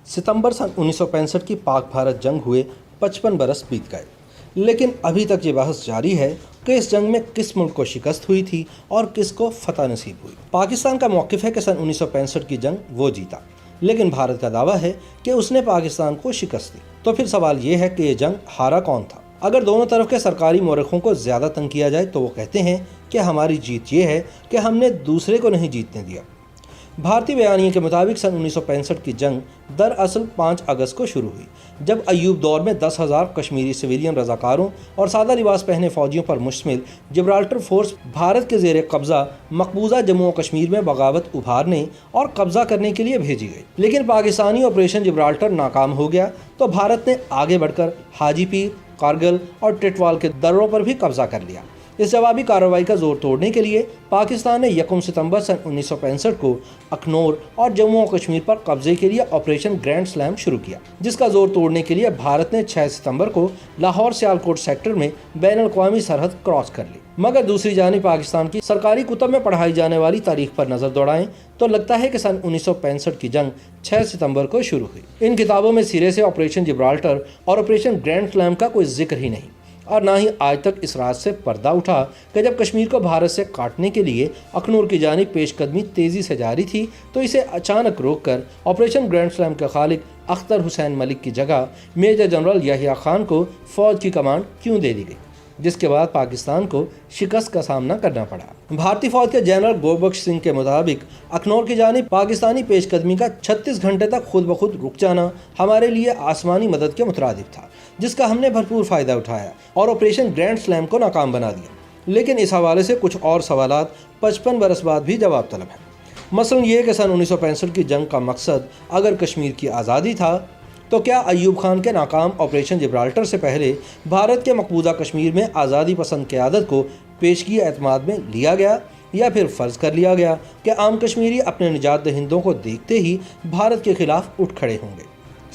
ستمبر سن 1965 کی پاک بھارت جنگ ہوئے 55 برس بیت گئے، لیکن ابھی تک یہ بحث جاری ہے کہ اس جنگ میں کس ملک کو شکست ہوئی تھی اور کس کو فتح نصیب ہوئی۔ پاکستان کا موقف ہے کہ سن 1965 کی جنگ وہ جیتا، لیکن بھارت کا دعویٰ ہے کہ اس نے پاکستان کو شکست دی۔ تو پھر سوال یہ ہے کہ یہ جنگ ہارا کون تھا؟ اگر دونوں طرف کے سرکاری مورخوں کو زیادہ تنگ کیا جائے تو وہ کہتے ہیں کہ ہماری جیت یہ ہے کہ ہم نے دوسرے کو نہیں جیتنے دیا۔ بھارتی بیانیے کے مطابق سن 1965 کی جنگ دراصل 5 اگست کو شروع ہوئی، جب ایوب دور میں 10,000 کشمیری سویلین رضاکاروں اور سادہ لباس پہنے فوجیوں پر مشتمل جبرالٹر فورس بھارت کے زیر قبضہ مقبوضہ جموں و کشمیر میں بغاوت ابھارنے اور قبضہ کرنے کے لیے بھیجی گئی۔ لیکن پاکستانی آپریشن جبرالٹر ناکام ہو گیا تو بھارت نے آگے بڑھ کر حاجی پیر، کارگل اور ٹٹوال کے دروں پر بھی قبضہ کر لیا۔ اس جوابی کارروائی کا زور توڑنے کے لیے پاکستان نے 1 ستمبر سن 1965 کو اخنور اور جموں و کشمیر پر قبضے کے لیے آپریشن گرینڈ سلیم شروع کیا، جس کا زور توڑنے کے لیے بھارت نے 6 ستمبر کو لاہور سیالکوٹ سیکٹر میں بین الاقوامی سرحد کراس کر لی۔ مگر دوسری جانب پاکستان کی سرکاری کتب میں پڑھائی جانے والی تاریخ پر نظر دوڑائیں تو لگتا ہے کہ سن 1965 کی جنگ 6 ستمبر کو شروع ہوئی۔ ان کتابوں میں سرے سے آپریشن جبرالٹر اور آپریشن گرینڈ سلیم کا کوئی ذکر ہی نہیں، اور نہ ہی آج تک اس راز سے پردہ اٹھا کہ جب کشمیر کو بھارت سے کاٹنے کے لیے اخنور کی جانب پیش قدمی تیزی سے جاری تھی تو اسے اچانک روک کر آپریشن گرینڈ سلیم کے خالق اختر حسین ملک کی جگہ میجر جنرل یحییٰ خان کو فوج کی کمانڈ کیوں دے دی گئی، جس کے بعد پاکستان کو شکست کا سامنا کرنا پڑا۔ بھارتی فوج کے جنرل گوربخش سنگھ کے مطابق اخنور کی جانب پاکستانی پیش قدمی کا 36 گھنٹے تک خود بخود رک جانا ہمارے لیے آسمانی مدد کے مترادف تھا، جس کا ہم نے بھرپور فائدہ اٹھایا اور آپریشن گرینڈ سلیم کو ناکام بنا دیا۔ لیکن اس حوالے سے کچھ اور سوالات 55 برس بعد بھی جواب طلب ہیں۔ مثلا یہ کہ سن 1965 کی جنگ کا مقصد اگر کشمیر کی آزادی تھا تو کیا ایوب خان کے ناکام آپریشن جبرالٹر سے پہلے بھارت کے مقبوضہ کشمیر میں آزادی پسند قیادت کو پیشگی اعتماد میں لیا گیا، یا پھر فرض کر لیا گیا کہ عام کشمیری اپنے نجات دہندوں کو دیکھتے ہی بھارت کے خلاف اٹھ کھڑے ہوں گے؟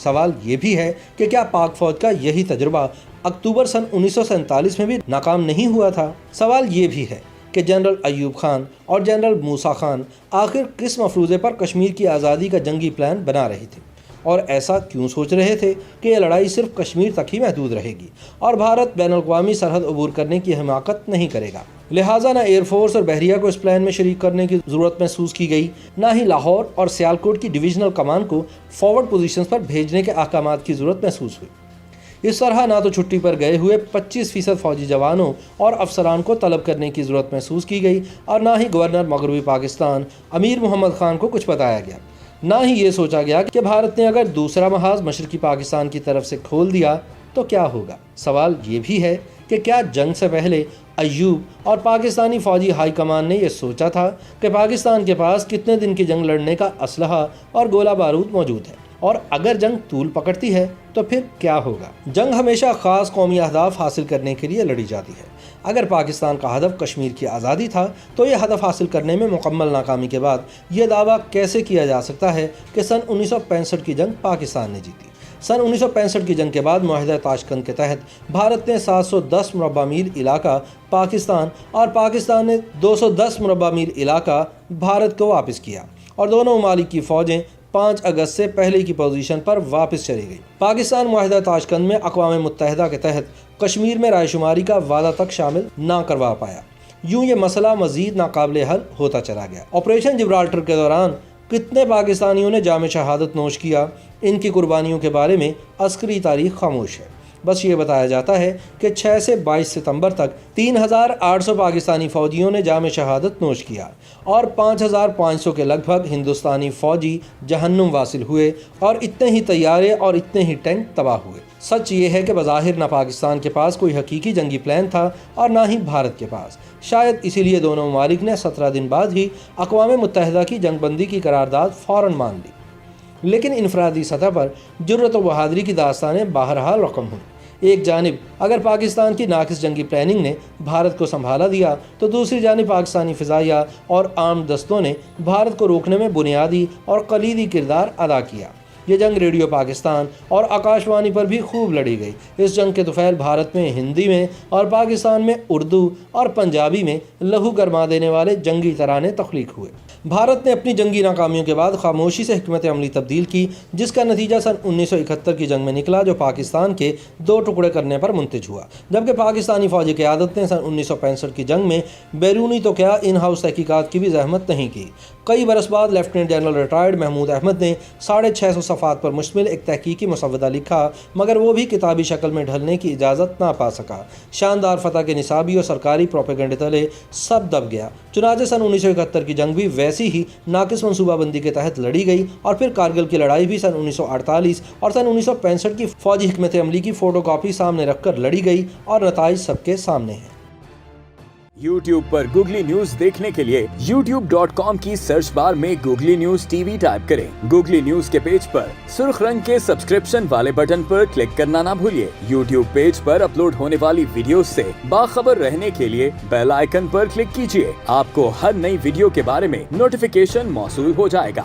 سوال یہ بھی ہے کہ کیا پاک فوج کا یہی تجربہ اکتوبر سن 1947 میں بھی ناکام نہیں ہوا تھا؟ سوال یہ بھی ہے کہ جنرل ایوب خان اور جنرل موسیٰ خان آخر کس مفروضے پر کشمیر کی آزادی کا جنگی پلان بنا رہے تھے، اور ایسا کیوں سوچ رہے تھے کہ یہ لڑائی صرف کشمیر تک ہی محدود رہے گی اور بھارت بین الاقوامی سرحد عبور کرنے کی حماقت نہیں کرے گا؟ لہٰذا نہ ایئر فورس اور بحریہ کو اس پلان میں شریک کرنے کی ضرورت محسوس کی گئی، نہ ہی لاہور اور سیالکوٹ کی ڈویژنل کمان کو فارورڈ پوزیشنز پر بھیجنے کے احکامات کی ضرورت محسوس ہوئی۔ اس طرح نہ تو چھٹی پر گئے ہوئے 25% فوجی جوانوں اور افسران کو طلب کرنے کی ضرورت محسوس کی گئی، اور نہ ہی گورنر مغربی پاکستان امیر محمد خان کو کچھ بتایا گیا، نہ ہی یہ سوچا گیا کہ بھارت نے اگر دوسرا محاذ مشرقی پاکستان کی طرف سے کھول دیا تو کیا ہوگا۔ سوال یہ بھی ہے کہ کیا جنگ سے پہلے ایوب اور پاکستانی فوجی ہائی کمان نے یہ سوچا تھا کہ پاکستان کے پاس کتنے دن کی جنگ لڑنے کا اسلحہ اور گولہ بارود موجود ہے، اور اگر جنگ طول پکڑتی ہے تو پھر کیا ہوگا؟ جنگ ہمیشہ خاص قومی اہداف حاصل کرنے کے لیے لڑی جاتی ہے۔ اگر پاکستان کا ہدف کشمیر کی آزادی تھا تو یہ ہدف حاصل کرنے میں مکمل ناکامی کے بعد یہ دعویٰ کیسے کیا جا سکتا ہے کہ سن 1965 کی جنگ پاکستان نے جیتی؟ سن 1965 کی جنگ کے بعد معاہدہ تاشکند کے تحت بھارت نے 710 مربع میل علاقہ پاکستان اور پاکستان نے 210 مربع میل علاقہ بھارت کو واپس کیا، اور دونوں ممالک کی فوجیں 5 اگست سے پہلے کی پوزیشن پر واپس چلی گئی۔ پاکستان معاہدہ تاشکند میں اقوام متحدہ کے تحت کشمیر میں رائے شماری کا وعدہ تک شامل نہ کروا پایا۔ یوں یہ مسئلہ مزید ناقابل حل ہوتا چلا گیا۔ آپریشن جبرالٹر کے دوران کتنے پاکستانیوں نے جام شہادت نوش کیا، ان کی قربانیوں کے بارے میں عسکری تاریخ خاموش ہے۔ بس یہ بتایا جاتا ہے کہ 6 سے 22 ستمبر تک 3800 پاکستانی فوجیوں نے جام شہادت نوش کیا، اور 5500 کے لگ بھگ ہندوستانی فوجی جہنم واصل ہوئے، اور اتنے ہی طیارے اور اتنے ہی ٹینک تباہ ہوئے۔ سچ یہ ہے کہ بظاہر نہ پاکستان کے پاس کوئی حقیقی جنگی پلان تھا اور نہ ہی بھارت کے پاس۔ شاید اسی لیے دونوں ممالک نے 17 دن بعد ہی اقوام متحدہ کی جنگ بندی کی قرارداد فوراً مان لی۔ لیکن انفرادی سطح پر جرأت و بہادری کی داستانیں بہرحال رقم ہوئیں۔ ایک جانب اگر پاکستان کی ناقص جنگی پلاننگ نے بھارت کو سنبھالا دیا تو دوسری جانب پاکستانی فضائیہ اور آرمڈ دستوں نے بھارت کو روکنے میں بنیادی اور کلیدی کردار ادا کیا۔ یہ جنگ ریڈیو پاکستان اور آکاشوانی پر بھی خوب لڑی گئی۔ اس جنگ کے طفیل بھارت میں ہندی میں اور پاکستان میں اردو اور پنجابی میں لہو گرما دینے والے جنگی ترانے تخلیق ہوئے۔ بھارت نے اپنی جنگی ناکامیوں کے بعد خاموشی سے حکمت عملی تبدیل کی، جس کا نتیجہ سن 1971 کی جنگ میں نکلا، جو پاکستان کے 2 ٹکڑے کرنے پر منتج ہوا، جبکہ پاکستانی فوجی قیادت نے سن 1965 کی جنگ میں بیرونی تو کیا ان ہاؤس تحقیقات کی بھی زحمت نہیں کی۔ کئی برس بعد lieutenant general retired Mahmood Ahmad نے 650 صفحات پر مشتمل ایک تحقیقی مسودہ لکھا، مگر وہ بھی کتابی شکل میں ڈھلنے کی اجازت نہ پا سکا۔ شاندار فتح کے نصابی اور سرکاری پروپیگنڈے تلے سب دب گیا۔ چنانچہ سن 1971 کی جنگ بھی ویسی ہی ناقص منصوبہ بندی کے تحت لڑی گئی، اور پھر کارگل کی لڑائی بھی سن 1948 اور سن 1965 کی فوجی حکمت عملی کی فوٹو کاپی سامنے رکھ کر لڑی گئی، اور نتائج سب کے سامنے ہیں۔ YouTube پر گوگلی نیوز دیکھنے کے لیے youtube.com کی سرچ بار میں googly news T V type کریں۔ گوگلی نیوز کے پیج پر سرخ رنگ کے سبسکرپشن والے بٹن پر کلک کرنا نہ بھولیے۔ YouTube پیج پر اپلوڈ ہونے والی ویڈیوز سے باخبر رہنے کے لیے بیل آئیکن پر کلک کیجیے۔ آپ کو ہر نئی ویڈیو کے بارے میں نوٹیفیکیشن موصول ہو جائے گا۔